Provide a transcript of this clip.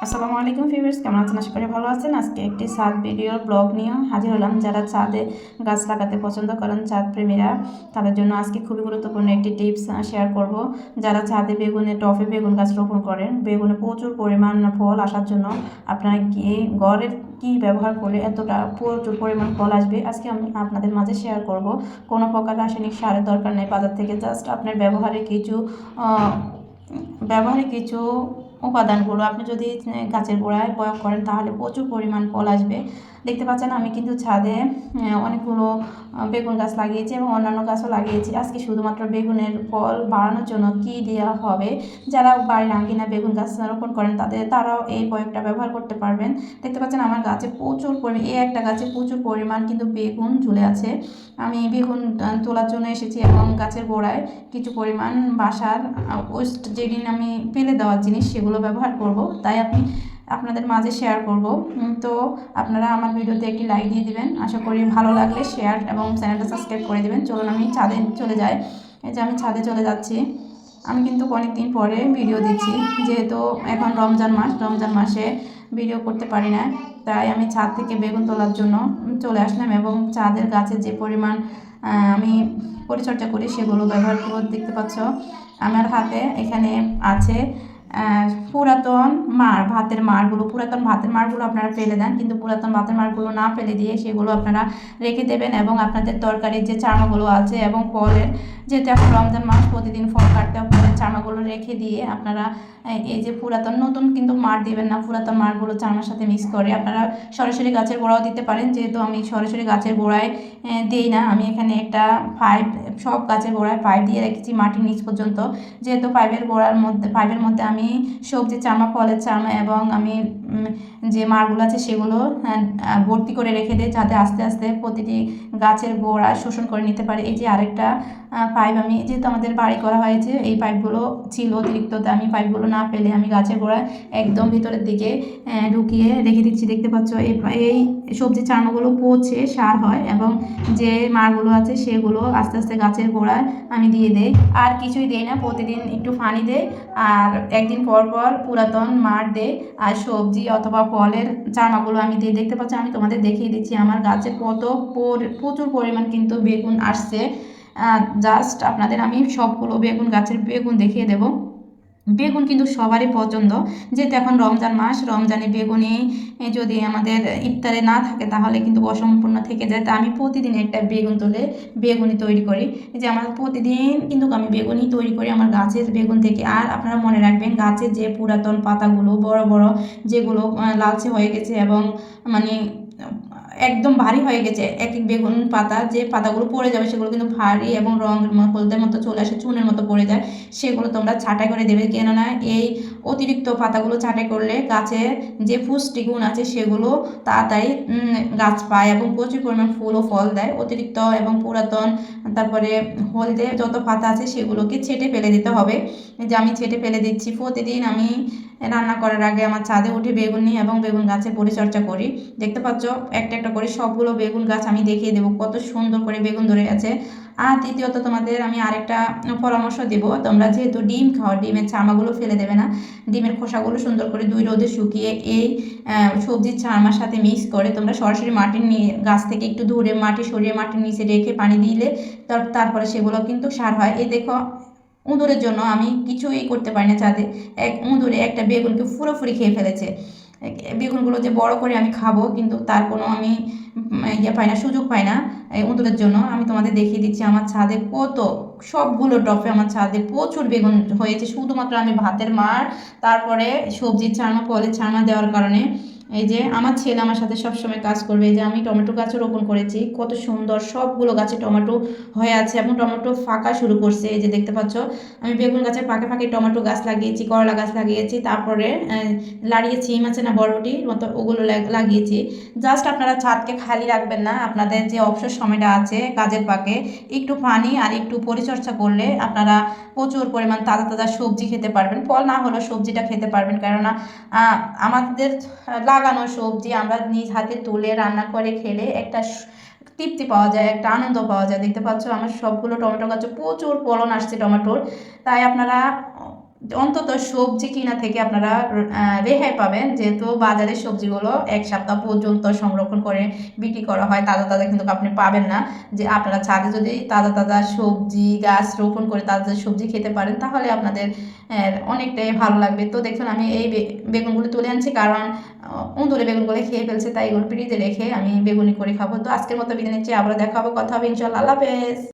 আসসালামু আলাইকুম ভিউয়ার্স, কেমন আছেন? আশা করি ভালো আছেন। আজকে একটি ছাদ ভিডিওর ব্লগ নিয়ে হাজির হলাম। যারা ছাদে গাছ লাগাতে পছন্দ করেন, ছাদ প্রেমীরা, তাদের জন্য আজকে খুবই গুরুত্বপূর্ণ একটি টিপস শেয়ার করব। যারা ছাদে টবে বেগুন গাছ রোপণ করেন, বেগুনে প্রচুর পরিমাণ ফল আসার জন্য আপনারা ঘরের কি ব্যবহার করলে এতটা প্রচুর পরিমাণ ফল আসবে, আজকে আমি আপনাদের মাঝে শেয়ার করব। কোনো প্রকার রাসায়নিক সারের দরকার নেই বাজার থেকে, জাস্ট আপনার ব্যবহারে কিছু উপাদানগুলো আপনি যদি গাছের গোড়ায় প্রয়োগ করেন তাহলে প্রচুর পরিমাণ ফল আসবে। দেখতে পাচ্ছেন আমি কিন্তু ছাদে অনেকগুলো বেগুন গাছ লাগিয়েছি এবং অন্যান্য গাছও লাগিয়েছি। আজকে শুধুমাত্র বেগুনের ফল বাড়ানোর জন্য কি দেওয়া হবে, যারা বাড়ির আঙ্গিনা বেগুন গাছ রোপণ করেন তারাও এই প্রয়োগটা ব্যবহার করতে পারবেন। দেখতে পাচ্ছেন আমার গাছে প্রচুর পরিমাণ, এই একটা গাছে প্রচুর পরিমাণ কিন্তু বেগুন ঝুলে আছে। আমি বেগুন তোলার জন্য এসেছি এবং গাছের গোড়ায় কিছু পরিমাণ বাসার ওয়েস্ট, যেদিন আমি ফেলে দেওয়ার জিনিস সেগুলো ব্যবহার করব, তাই আপনাদের মাঝে শেয়ার করব। তো আপনারা আমার ভিডিওতে একটি লাইক দিয়ে দিবেন, আশা করি ভালো লাগলে শেয়ার এবং চ্যানেলটা সাবস্ক্রাইব করে দিবেন। চলুন আমি ছাদে চলে যাই। এই যে আমি ছাদে চলে যাচ্ছি। আমি কিন্তু অনেক দিন পরে ভিডিও দিচ্ছি, যেহেতু এখন রমজান মাসে ভিডিও করতে পারি না, তাই আমি ছাদ থেকে বেগুন তোলার জন্য চলে আসলাম এবং ছাদের গাছের যে পরিমাণ আমি পরিচর্যা করি সেগুলো ব্যবহার করে। দেখতে পাচ্ছ আমার হাতে এখানে আছে পুরাতন পুরাতন ভাতের মাড়গুলো আপনারা ফেলে দেন, কিন্তু পুরাতন ভাতের মাড়গুলো না ফেলে দিয়ে সেগুলো আপনারা রেখে দেবেন এবং আপনাদের তরকারির যে চারাগুলো আছে এবং ফলের, যেহেতু এখন রমজান মাস প্রতিদিন ফল কাটতে ফলের চারাগুলো রেখে দিয়ে আপনারা এই যে নতুন কিন্তু মাড় দিবেন না, পুরাতন মাড়গুলো চারার সাথে মিক্স করে আপনারা সরাসরি গাছের গোড়াও দিতে পারেন। যেহেতু আমি সরাসরি গাছের গোড়ায় দিই না, আমি এখানে একটা সব গাছের গোড়ায় পাইপ দিয়ে রেখেছি মাটির নিচ পর্যন্ত। যেহেতু পাইপের মধ্যে আমি সবজির চারা, ফলের চারা এবং আমি যে মাড়গুলো আছে সেগুলো ভর্তি করে রেখে দিই, যাতে আস্তে আস্তে প্রতিটি গাছের গোড়া শোষণ করে নিতে পারে। এই যে আরেকটা পাইপ, আমি যেহেতু আমাদের বাড়ি করা হয়েছে এই পাইপগুলো ছিল অতিরিক্ত, আমি পাইপগুলো না ফেলে আমি গাছের গোড়ায় একদম ভিতরের দিকে ঢুকিয়ে রেখে দিচ্ছি। দেখতে পাচ্ছ এই সবজির চারাগুলো পচে সার হয় এবং যে মাড়গুলো আছে সেগুলো আস্তে আস্তে গাছের গোড়ায় আমি দিয়ে দেই। আর কিছুই দেই না, প্রতিদিন একটু পানি দেই আর একদিন পর পর পুরাতন মাড় দেই আর সবজি অথবা ফলের চারাগুলো আমি দিই। দেখতে পাচ্ছি, আমি তোমাদের দেখিয়ে দিচ্ছি আমার গাছে প্রচুর পরিমাণ কিন্তু বেগুন আসছে। জাস্ট আপনাদের আমি সবগুলো গাছের বেগুন দেখিয়ে দেব। বেগুন কিন্তু সবারই পছন্দ, যেহেতু এখন রমজান মাস, রমজানে বেগুনি যদি আমাদের ইফতারে না থাকে তাহলে কিন্তু অসম্পূর্ণ থেকে যায়। তা আমি প্রতিদিন একটা বেগুন তুলে বেগুনি তৈরি করি। এই যে আমার প্রতিদিন কিন্তু আমি বেগুনি তৈরি করি আমার গাছের বেগুন থেকে। আর আপনারা মনে রাখবেন, গাছের যে পুরাতন পাতাগুলো বড় বড় যেগুলো লালচে হয়ে গেছে এবং মানে একদম ভারী হয়ে গেছে, এক এক বেগুন পাতা যে পাতাগুলো পড়ে যাবে সেগুলো কিন্তু ভারী এবং রঙের হলদের মতো চলে আসে, চুনের মতো পড়ে যায়, সেগুলো তোমরা ছাঁটাই করে দেবে। কেননা এই অতিরিক্ত পাতাগুলো ছাঁটাই করলে গাছের যে পুষ্টিগুণ আছে সেগুলো তাড়াতাড়ি গাছ পায় এবং প্রচুর পরিমাণ ফুল ও ফল দেয়। অতিরিক্ত এবং পুরাতন তারপরে হলদে যত পাতা আছে সেগুলোকে ছেটে ফেলে দিতে হবে। যে আমি ছেটে ফেলে দিচ্ছি। প্রতিদিন আমি রান্না করার আগে আমার ছাদে উঠে বেগুন নিই এবং বেগুন গাছের পরিচর্যা করি। দেখতে পাচ্ছ একটা একটা করে সবগুলো বেগুন গাছ আমি দেখিয়ে দেবো কত সুন্দর করে বেগুন ধরে আছে। আর দ্বিতীয়ত তোমাদের আমি আরেকটা পরামর্শ দেব, তোমরা যেহেতু ডিম খাও, ডিমের চামাগুলো ফেলে দেবে না। ডিমের খোসাগুলো সুন্দর করে 2 রোদে শুকিয়ে এই সবজির চামার সাথে মিক্স করে তোমরা সরাসরি গাছ থেকে একটু দূরে মাটি সরিয়ে মাটির নিচে রেখে পানি দিলে তারপরে সেগুলো কিন্তু সার হয়। এই দেখো, উঁদুরের জন্য আমি কিছুই করতে পারি না ছাদে, উঁদুরে একটা বেগুনকে পুরোপুরি খেয়ে ফেলেছে। বেগুনগুলো যে বড় করে আমি খাবো কিন্তু তার কোনো আমি পাই না, সুযোগ পাই না এই উঁদুরের জন্য। আমি তোমাদের দেখিয়ে দিচ্ছি আমার ছাদে সবগুলো টপে আমার ছাদে প্রচুর বেগুন হয়েছে, শুধুমাত্র আমি ভাতের মাড় তারপরে সবজির ছানা ফলের ছানা দেওয়ার কারণে। এই যে আমার ছেলে আমার সাথে সবসময় কাজ করবে। এই যে আমি টমেটো গাছও রোপণ করেছি, কত সুন্দর সবগুলো গাছে টমেটো হয়ে আছে এবং টমেটো ফাঁকা শুরু করছে। এই যে দেখতে পাচ্ছ আমি বেগুন গাছের ফাঁকে ফাঁকে টমেটো গাছ লাগিয়েছি, করলা গাছ লাগিয়েছি, তারপরে লাড়িয়েছি আছে না বরবটির মতো, ওগুলো লাগিয়েছি। জাস্ট আপনারা ছাদকে খালি রাখবেন না, আপনাদের যে অবসর সময়টা আছে কাজের ফাঁকে একটু পানি আর একটু পরিচর্যা করলে আপনারা প্রচুর পরিমাণ তাজা তাজা সবজি খেতে পারবেন। ফল না হলেও সবজিটা খেতে পারবেন, কেননা আমাদের লাগানো সবজি আমরা নিজ হাতে তুলে রান্না করে খেলে একটা তৃপ্তি পাওয়া যায়, একটা আনন্দ পাওয়া যায়। দেখতে পাচ্ছ আমার সবগুলো টমেটো গাছে প্রচুর ফলন আসছে টমেটোর। তাই আপনারা অন্তত সবজি কিনা থেকে আপনারা রেহাই পাবেন, যেহেতু বাজারের সবজিগুলো 1 সপ্তাহ পর্যন্ত সংরক্ষণ করে বিক্রি করা হয়, তাজা তাজা কিন্তু আপনি পাবেন না। যে আপনারা ছাদে যদি তাজা তাজা সবজি গাছ রোপণ করে তাজা সবজি খেতে পারেন তাহলে আপনাদের অনেকটাই ভালো লাগবে। তো দেখুন আমি এই বেগুনগুলো তুলে আনছি, কারণ উঁদুরে বেগুনগুলো খেয়ে ফেলছে, তাই এগুলো ফ্রিজে রেখে আমি বেগুনি করে খাবো। তো আজকের মতো বিদায় নিচ্ছি, আবার দেখা হবে, কথা হবে ইনশাল্লাহ। আল্লাহ হাফেজ।